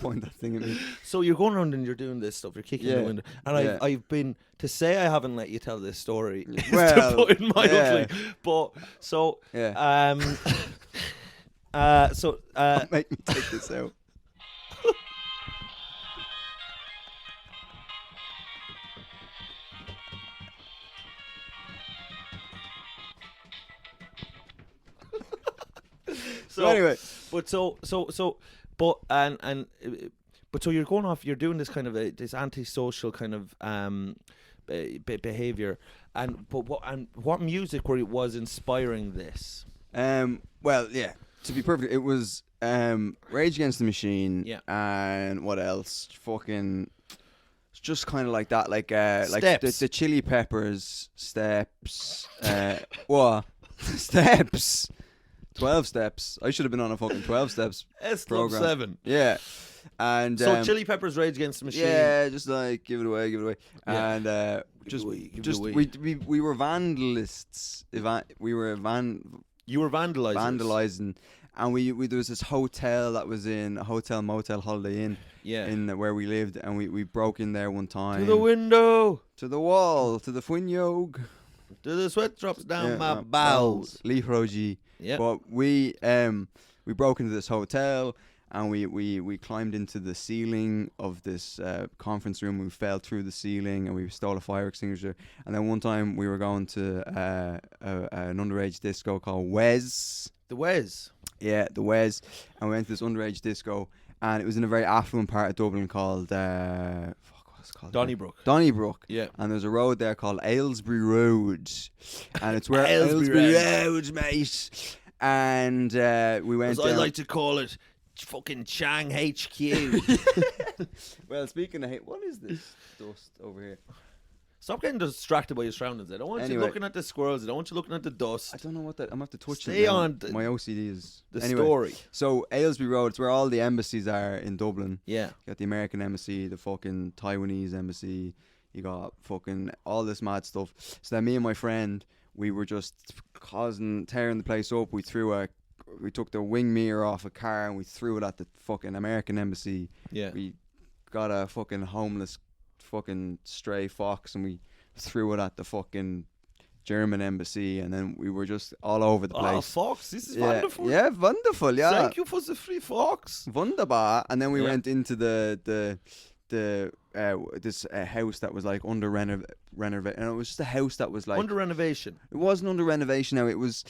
point that thing at me. So you're going around and you're doing this stuff. You're kicking the Yeah. window, and Yeah. I've been to say I haven't let you tell this story. Is Well, to put it mildly, yeah. but so Yeah. Make me take this out. So anyway, but so you're going off. You're doing this kind of this antisocial kind of behavior, but what music was inspiring this? Well, yeah. To be perfect, it was Rage Against the Machine. Yeah. And what else? Fucking. It's just kind of like that, like Steps. the Chili Peppers, Steps. What? Steps. 12 Steps. I should have been on a fucking 12 Steps program. 7. Yeah. And So Chili Peppers, Rage Against the Machine. yeah, just like give it away. Yeah. And Give it away. we were vandalists. We were You were vandalizers. vandalizing, and we there was this hotel that was in a hotel motel Holiday Inn Yeah. in where we lived, and we broke in there one time To the window. to the wall, to the fuinyog. To the sweat drops down Yeah, my bowels. Leafrogy. Yeah. But we broke into this hotel, and we climbed into the ceiling of this conference room. We fell through the ceiling, and we stole a fire extinguisher. And then one time we were going to an underage disco called Wes. The Wes. Yeah, the Wes. And we went to this underage disco, and it was in a very affluent part of Dublin called what's it called? Donnybrook. Donnybrook. Yeah. And there's a road there called Aylesbury Road, and it's where Aylesbury Road, mate. And we went. As I like to call it, fucking Chang HQ. Well, speaking of, what is this dust over here? Stop getting distracted by your surroundings. I don't want you Anyway. looking at the squirrels. I don't want you looking at the dust. I don't know what that. I'm gonna have to touch Stay it. now. on My OCD is the anyway, story. So Aylesbury Road, it's where all the embassies are in Dublin. Yeah. You got the American embassy, the fucking Taiwanese embassy. You got fucking all this mad stuff. So then me and my friend, we were just tearing the place up. We took the wing mirror off a car and we threw it at the fucking American embassy. Yeah. We got a fucking homeless fucking stray fox and we threw it at the fucking German embassy, and then we were just all over the place. Oh, Fox, this is yeah, wonderful. Yeah, wonderful, yeah. Thank you for the free Fox. Wunderbar. And then we Yeah. went into this house that was like under renovation, and it was just a house that was like Under renovation. It wasn't under renovation. Now it was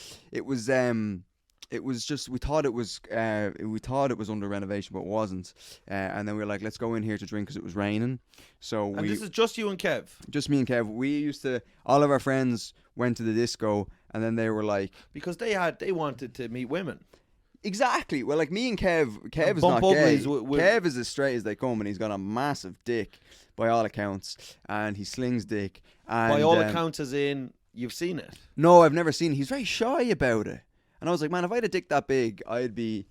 just we thought it was under renovation, but it wasn't. And then we were like, let's go in here to drink because it was raining. So And this is just you and Kev. just me and Kev. All of our friends went to the disco, and then they were like, Because they wanted to meet women. exactly. Well, like me and Kev is bump not gay. uglies with- Kev is as straight as they come, and he's got a massive dick by all accounts, and he slings dick. And, By all accounts, as in, you've seen it. no, I've never seen it. He's very shy about it. And I was like, man, if I had a dick that big, I'd be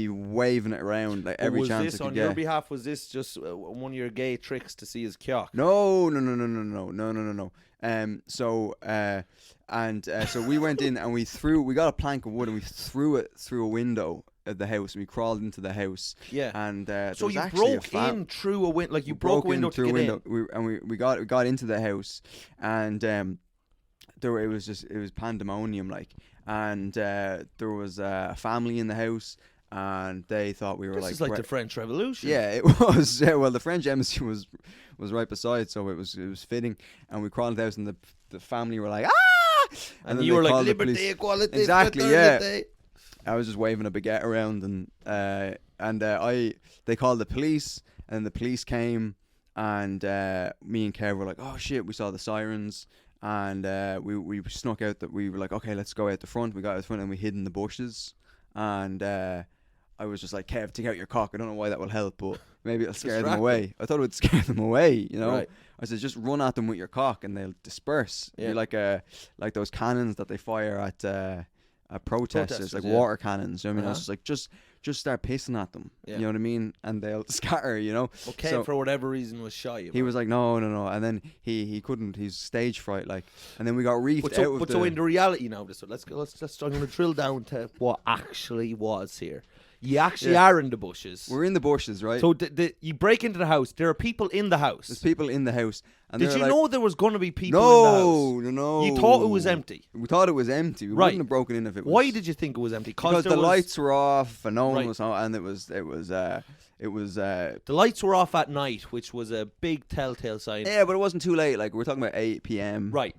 waving it around like every was chance this I could on get. your behalf? Was this just one of your gay tricks to see his cock? No. So we went in and we got a plank of wood and we threw it through a window at the house, and we crawled into the house. Yeah. And So there was you actually broke in through a window, like you we broke a in window through to a get in. window. We got into the house, and it was pandemonium, like, and there was a family in the house, and they thought we were This is like the French Revolution. yeah, it was. Yeah, well, the French embassy was right beside, so it was fitting. And we crawled into the house, and the family were like, ah! And then you they were like, called the liberty, police. equality, Exactly, fraternity. I was just waving a baguette around, and they called the police, and the police came, and me and Kev were like, oh shit, we saw the sirens, and we snuck out. That we were like, okay, let's go out the front. We got out the front and we hid in the bushes, and I was just like, Kev, take out your cock. I don't know why that will help, but maybe it'll scare them away. I thought it would scare them away, you know. Right. I said, just run at them with your cock and they'll disperse. Yeah. Be like those cannons that they fire at protesters, like yeah. water cannons. You know what I mean? I was Uh-huh. just like, just start pissing at them. Yeah. You know what I mean? And they'll scatter. You know. Okay, So for whatever reason, was shy. he was like, no, and then he couldn't. He's stage fright, like. And then we got reefed But out so, of but the. so in the reality now, let's I'm going to drill down to what actually was here. You actually are in the bushes. We're in the bushes, right? So you break into the house. There are people in the house. There's people in the house. And Did they're you like, know there was going to be people in the house? No. You thought it was empty. We thought it was empty. We Right. wouldn't have broken in if it was. Why did you think it was empty? Because there the was- lights were off and no one Right. was on, and it was The lights were off at night, which was a big telltale sign. yeah, but it wasn't too late. Like we're talking about 8 p.m. Right.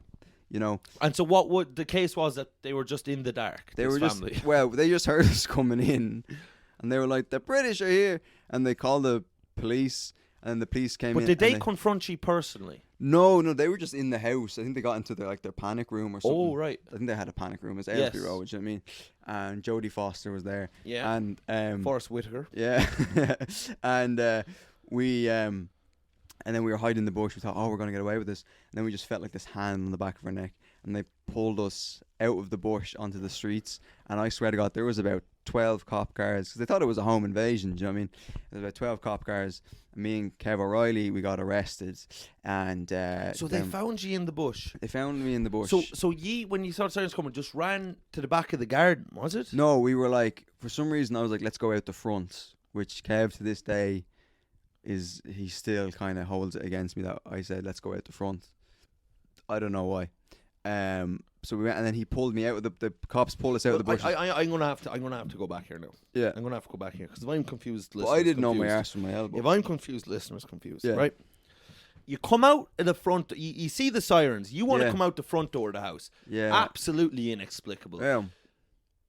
You know, And so what would the case was that they were just in the dark. they this were just family. they just heard us coming in, and they were like, the British are here, and they called the police, and the police came But in. did they and confront you personally? No, they were just in the house. I think they got into their panic room or something. Oh, right. I think they had a panic room. It's Yes. Aylesbury Road, you know what I mean? And Jodie Foster was there. Yeah. And Forrest Whitaker. yeah, and and then we were hiding in the bush. We thought, oh, we're gonna get away with this. And then we just felt like this hand on the back of our neck, and they pulled us out of the bush onto the streets. And I swear to God, there was about 12 cop cars, because they thought it was a home invasion. Do you know what I mean? There was about 12 cop cars. And me and Kev O'Reilly, we got arrested, and So they then found you in the bush. they found me in the bush. So ye, when you saw the sirens coming, just ran to the back of the garden, was it? No, we were like, for some reason, I was like, let's go out the front, which Kev to this day he still kind of holds it against me that I said, let's go out the front. I don't know why. So we went, and then he pulled me out of the cops pulled us out of the bushes. I'm gonna have to go back here now. Yeah. I'm gonna have to go back here because if I'm confused, But listeners I didn't know my confused. arse from my elbow. If I'm confused, listeners confused. Yeah. Right. You come out at the front. You see the sirens. You want to Yeah. come out the front door of the house. Yeah. Absolutely inexplicable. Yeah.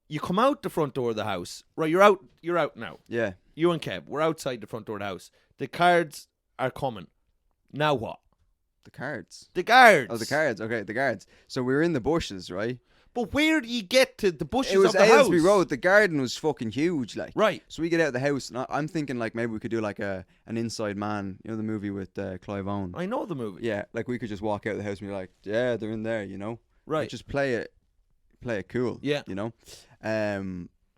You come out the front door of the house. Right. You're out. You're out now. Yeah. You and Kev. We're outside the front door of the house. The guards are coming. Now what? The cards. The guards. Oh, the cards. Okay, the guards. So we were in the bushes, right? But where do you get to the bushes It was of the Aylesbury house? Road. The garden was fucking huge, like. Right. So we get out of the house, and I'm thinking like maybe we could do like an Inside Man, you know, the movie with Clive Owen. I know the movie. Yeah, like we could just walk out of the house and be like, yeah, they're in there, you know. Right. Like, just play it cool. Yeah. You know.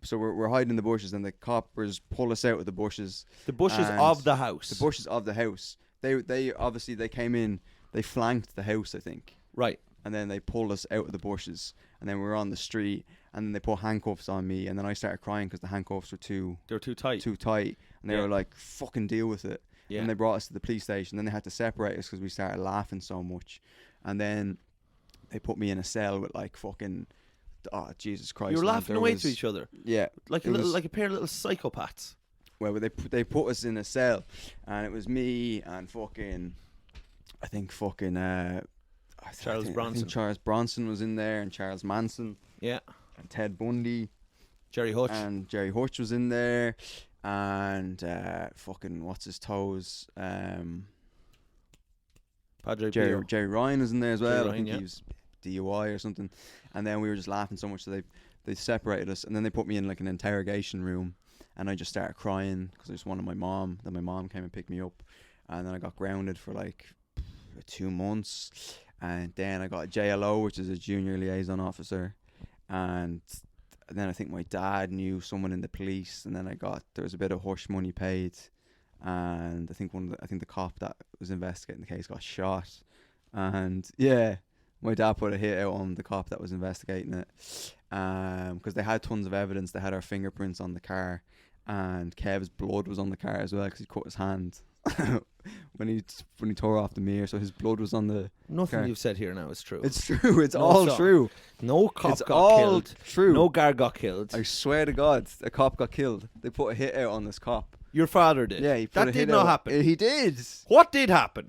So we're hiding in the bushes, and the coppers pull us out of the bushes. The bushes and of the house. The bushes of the house. They obviously they came in. They flanked the house, I think. Right. And then they pulled us out of the bushes, and then we were on the street, and then they put handcuffs on me, and then I started crying because the handcuffs were They were too tight. and they Yeah. were like, "Fucking deal with it." Yeah. And they brought us to the police station. Then they had to separate us because we started laughing so much, and then they put me in a cell with like fucking, oh Jesus Christ! You were man, laughing there away was- to each other. Yeah, Like it was- like a pair of little psychopaths. well, they put us in a cell, and it was me and fucking, I think fucking Charles I Bronson. think Charles Bronson was in there, and Charles Manson, Yeah. and Ted Bundy, Jerry Hutch. and Jerry Hutch was in there, and fucking what's his toes, Padre Jerry Pio. Jerry Ryan was in there as Jerry well. I Ryan, think yeah. he was DUI or something, and then we were just laughing so much that they separated us, and then they put me in like an interrogation room, and I just started crying because I just wanted my mom. Then my mom came and picked me up, and then I got grounded for like 2 months, and then I got a JLO, which is a junior liaison officer, and then I think my dad knew someone in the police, and then there was a bit of hush money paid, and I think the cop that was investigating the case got shot, and yeah, my dad put a hit out on the cop that was investigating it, because they had tons of evidence. They had our fingerprints on the car, and Kev's blood was on the car as well because he cut his hand when he tore off the mirror, so his blood was on the Nothing car. you've said here now is true. It's true. It's No, all it's true. No cop It's got all killed. true. No guard got killed. I swear to God, a cop got killed. They put a hit out on this cop. Your father did. Yeah, he put That a did hit not out. happen. He did. What did happen?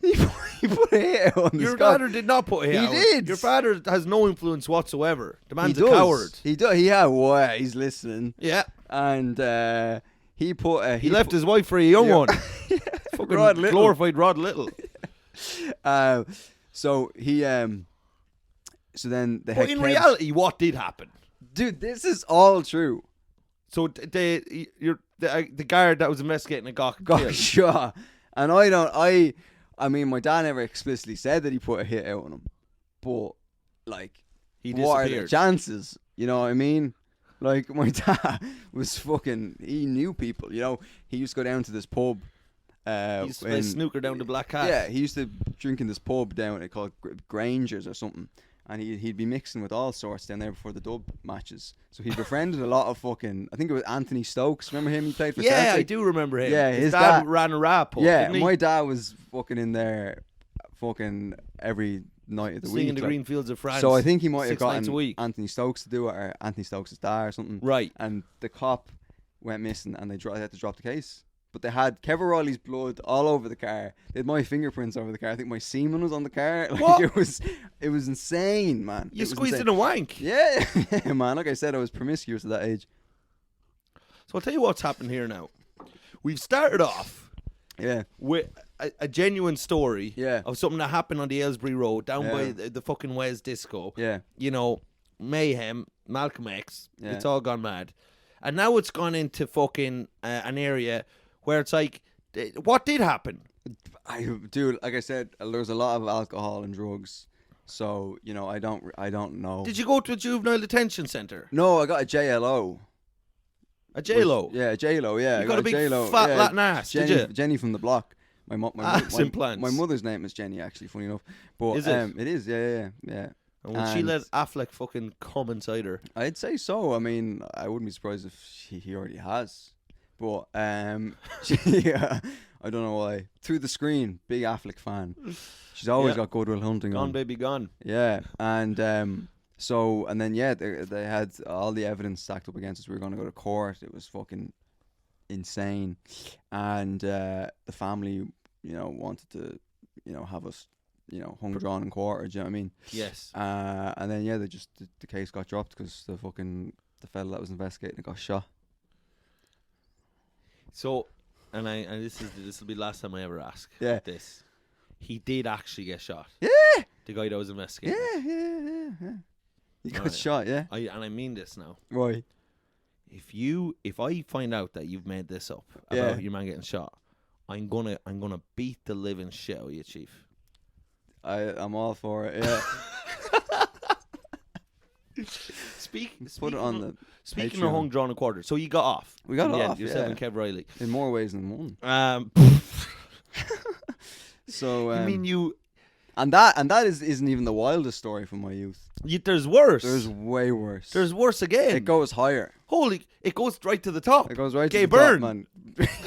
He put a hit out on this Your cop. father did not put a hit He out. did. Your father has no influence whatsoever. The man's He a does. coward. He does. Yeah, what? He's listening. Yeah. And he put a. He left his wife for a young Yeah. one. Fucking Rod Little. glorified Rod Little. So he. So then they But had in Kev's- reality, what did happen? dude, this is all true. So the guard that was investigating it got Got killed. shot, and I mean, my dad never explicitly said that he put a hit out on him, but like, He what are the disappeared. chances? You know what I mean? Like, my dad was fucking. He knew people. You know, he used to go down to this pub. He used to play snooker down the Black Cat. Yeah, he used to drink in this pub down it called Granger's or something, and he'd be mixing with all sorts down there before the dub matches. So he befriended a lot of fucking. I think it was Anthony Stokes. Remember him? He played for Yeah, Celtic. I do remember him. Yeah, his his dad dad- ran a rap pub, Yeah, didn't he? my dad was fucking in there, fucking every night of the Singing week. the like. green fields of France. So I think he might have 6 nights a gotten week. Anthony Stokes to do it, or Anthony Stokes' dad or something. Right. And the cop went missing, and they had to drop the case. But they had Kevin Riley's blood all over the car. They had my fingerprints over the car. I think my semen was on the car. Like, What? It was insane, man. You It was squeezed insane. in a wank. Yeah, yeah, man. Like I said, I was promiscuous at that age. So I'll tell you what's happened here now. We've started off Yeah, with a genuine story Yeah. of something that happened on the Aylesbury Road down by Yeah. the fucking Wes Disco. yeah, You know, mayhem, Malcolm X. Yeah. It's all gone mad. And now it's gone into fucking an area where it's like, what did happen? dude. Like I said, there's a lot of alcohol and drugs. So you know, I don't know. Did you go to a juvenile detention centre? No, I got a JLO. A J-Lo? Yeah, a JLO. Yeah, You I got a big JLO. fat yeah. Latin ass, did Jenny, you? Jenny from the block. My Ass implants. My mother's name is Jenny, actually. Funny enough, but Is it? It is. Yeah. And will she And- let Affleck fucking come inside her? I'd say so. I mean, I wouldn't be surprised if he already has. But yeah, I don't know why. Through the screen, big Affleck fan. She's always Yeah. got Good Will Hunting Gone, on. baby, gone. Yeah, and So, and then, yeah, they had all the evidence stacked up against us. We were going to go to court. It was fucking insane. And the family, wanted to, have us, hung, drawn, and quartered. Do you know what I mean? Yes. And then, yeah, the case got dropped because the fella that was investigating it got shot. So, and this will be the last time I ever ask. Yeah. This. He did actually get shot. Yeah. The guy that was investigating. Yeah. He got Right. shot, yeah. I mean this now. Right. If I find out that you've made this up Yeah. about your man getting shot, I'm gonna beat the living shit out of you, Chief. I'm all for it, yeah. Put it on the Speaking Patreon. of hung, drawn, and quartered, so you got off. We got in the end, off, yourself yeah. and Kev Riley. In more ways than one. So I mean, and that isn't even the wildest story from my youth. there's worse. There's way worse. There's worse again. It goes higher. It goes right to the top. It goes right Gay to the Byrne. top, man.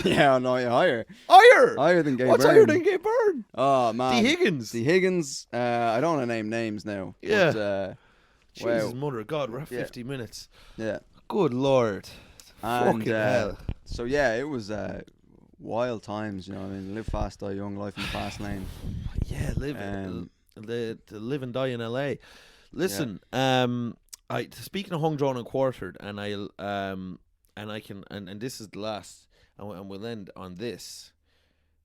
Yeah, no, yeah, higher. Higher Than Gay What's Byrne. higher than Gay Byrne? Oh man, D. Higgins. D. Higgins. I don't want to name names now. Yeah. But, Jesus, wow. mother of God, we're at Yeah. 50 minutes. Yeah. Good Lord. And, Fucking hell. So yeah, it was wild times. I mean, live fast, die young, life in the fast lane. Yeah, live the live and die in LA. Listen, speaking of hung, drawn, and quartered, and and this is the last, and we'll end on this,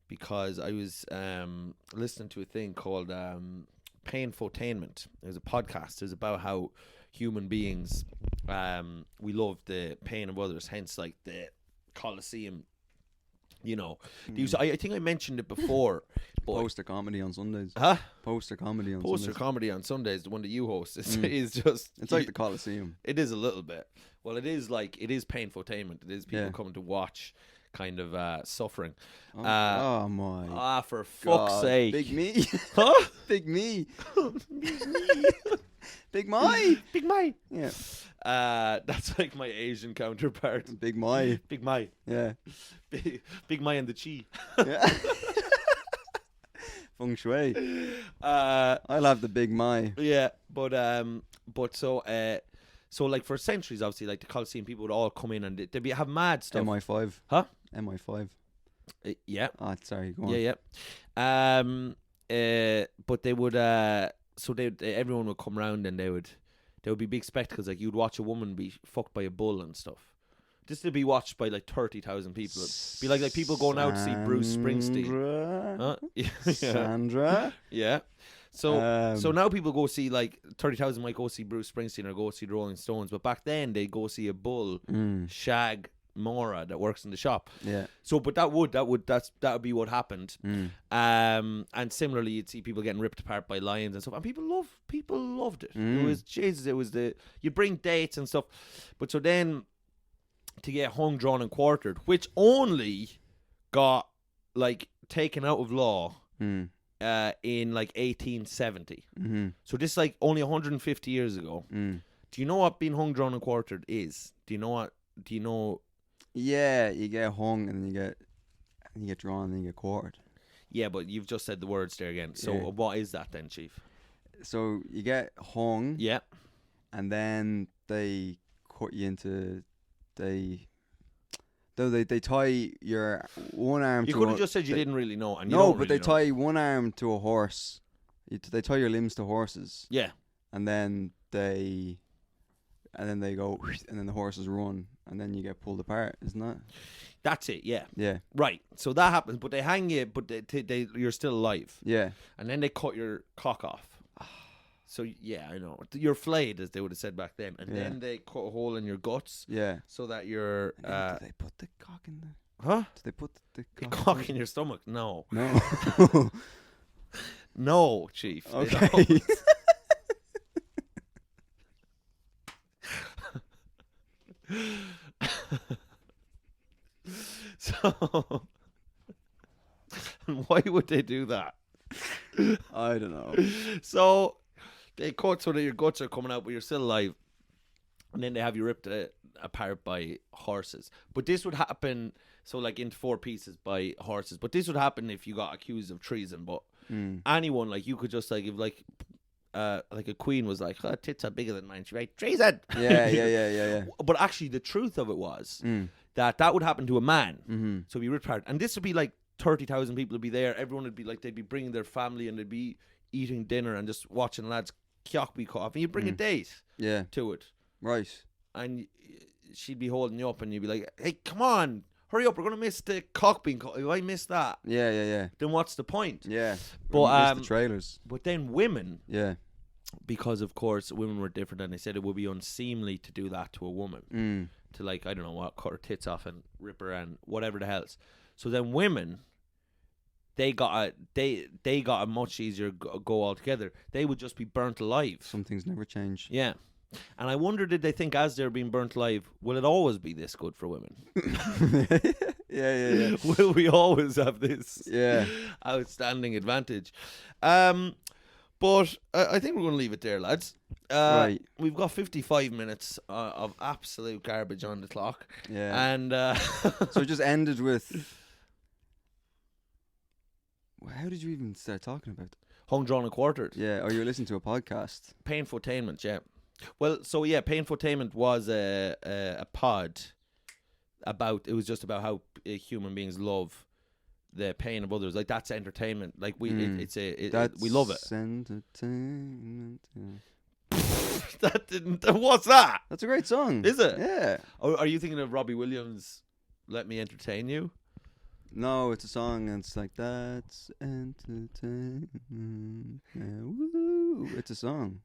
because I was listening to a thing called Painfotainment. It was a podcast. It was about how human beings, we love the pain of others, hence like the Colosseum. I think I mentioned it before. But Poster comedy on Sundays. Huh? Poster comedy on Poster Sundays. comedy on Sundays, the one that you host, is just... It's like the Colosseum. It is a little bit. Well, it is painfotainment. It is people coming to watch kind of suffering. Oh my. For fuck's God. sake. Big me. Huh? Big me. Big my. Big Mai. Yeah. That's like my Asian counterpart. Big my. Big Mai. Yeah. Big Mai and the Chi. Yeah. Feng shui. I'll have the big my. Yeah, but so like for centuries, obviously, like the Colosseum, people would all come in and they'd have mad stuff. MI5. Huh? MI5. Yeah. Oh, sorry. Go on. Yeah. But they would so everyone would come round and there would be big spectacles. Like you'd watch a woman be fucked by a bull and stuff. This would be watched by like 30,000 people. It'd be like people going out to see Bruce Springsteen. Huh? Yeah. Sandra. Yeah. So now people go see, like 30,000 might go see Bruce Springsteen or go see the Rolling Stones, but back then they go see a bull shag Mora that works in the shop. Yeah. So, but that would be what happened. And similarly, you'd see people getting ripped apart by lions and stuff, and people loved it. It was Jesus. It was you bring dates and stuff, but so then to get hung, drawn, and quartered, which only got like taken out of law in like 1870. So this is like only 150 years ago. Do you know what being hung, drawn, and quartered is? Do you know? Yeah, you get hung and then you get drawn and then you get quartered. Yeah, but you've just said the words there again. So Yeah. what is that then, Chief? So you get hung. Yeah. And then they cut you into they tie your one arm You to could have a- just said you they- didn't really know. And you No, don't but they really know. tie one arm to a horse. They tie your limbs to horses. Yeah. And then they go and then the horses run and then you get pulled apart, isn't that? That's it, yeah. Yeah. Right. So that happens, but they hang you, but you're still alive. Yeah. And then they cut your cock off. So, yeah, I know. You're flayed, as they would have said back then. And then they cut a hole in your guts. Yeah. So that you're... And then do they put the cock in there? Huh? Do they put the The cock, cock in your stomach? No. No. No, Chief. They Okay. don't. So, why would they do that? I don't know. So, they cut so that your guts are coming out, but you're still alive. And then they have you ripped apart by horses. But this would happen, so like into 4 pieces by horses. But this would happen if you got accused of treason. But anyone, like you could just like, if like like a queen was like, oh, tits are bigger than mine. She's like, treason. Yeah. But actually, the truth of it was that would happen to a man. Mm-hmm. So he'd be ripped apart. And this would be like 30,000 people would be there. Everyone would be like, they'd be bringing their family and they'd be eating dinner and just watching lads kiock be cut off. And you'd bring a date to it. Right. And she'd be holding you up and you'd be like, hey, come on, hurry up. We're going to miss the cock being cut. If I miss that, Yeah. then what's the point? Yeah. But the trailers. But then women, Yeah. because of course women were different, and they said it would be unseemly to do that to a woman, to like, I don't know what, cut her tits off and rip her and whatever the hell. So then women, they got a much easier go altogether. They would just be burnt alive. Some things never change. Yeah. And I wonder, did they think as they're being burnt alive, will it always be this good for women? Yeah. Will we always have this outstanding advantage? But I think we're going to leave it there, lads. Right. We've got 55 minutes of absolute garbage on the clock. Yeah. And so it just ended with... How did you even start talking about it? Hung, Drawn and Quartered. Yeah, or you were listening to a podcast. Painfotainment, yeah. Well, so yeah, Painfotainment was a pod about, it was just about how human beings love the pain of others. Like, that's entertainment. Like, we we love it. That's entertainment. That didn't. What's that? That's a great song. Is it? Yeah. Or are you thinking of Robbie Williams' "Let Me Entertain You"? No, it's a song and it's like, that's entertainment. Yeah, woo. It's a song.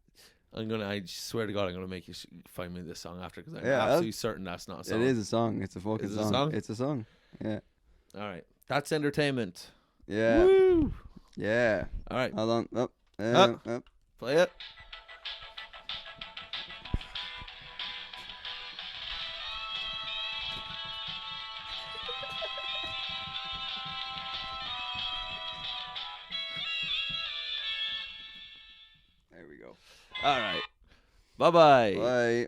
I swear to God, I'm gonna make you find me this song after, because I'm Yeah, absolutely certain that's not a song. It is a song. It's a fucking Is it a song. song? It's a song. Yeah. All right, that's entertainment. Yeah. Woo! Yeah. All right, Hold on. Oh. play it. There we go. All right, bye-bye. Bye.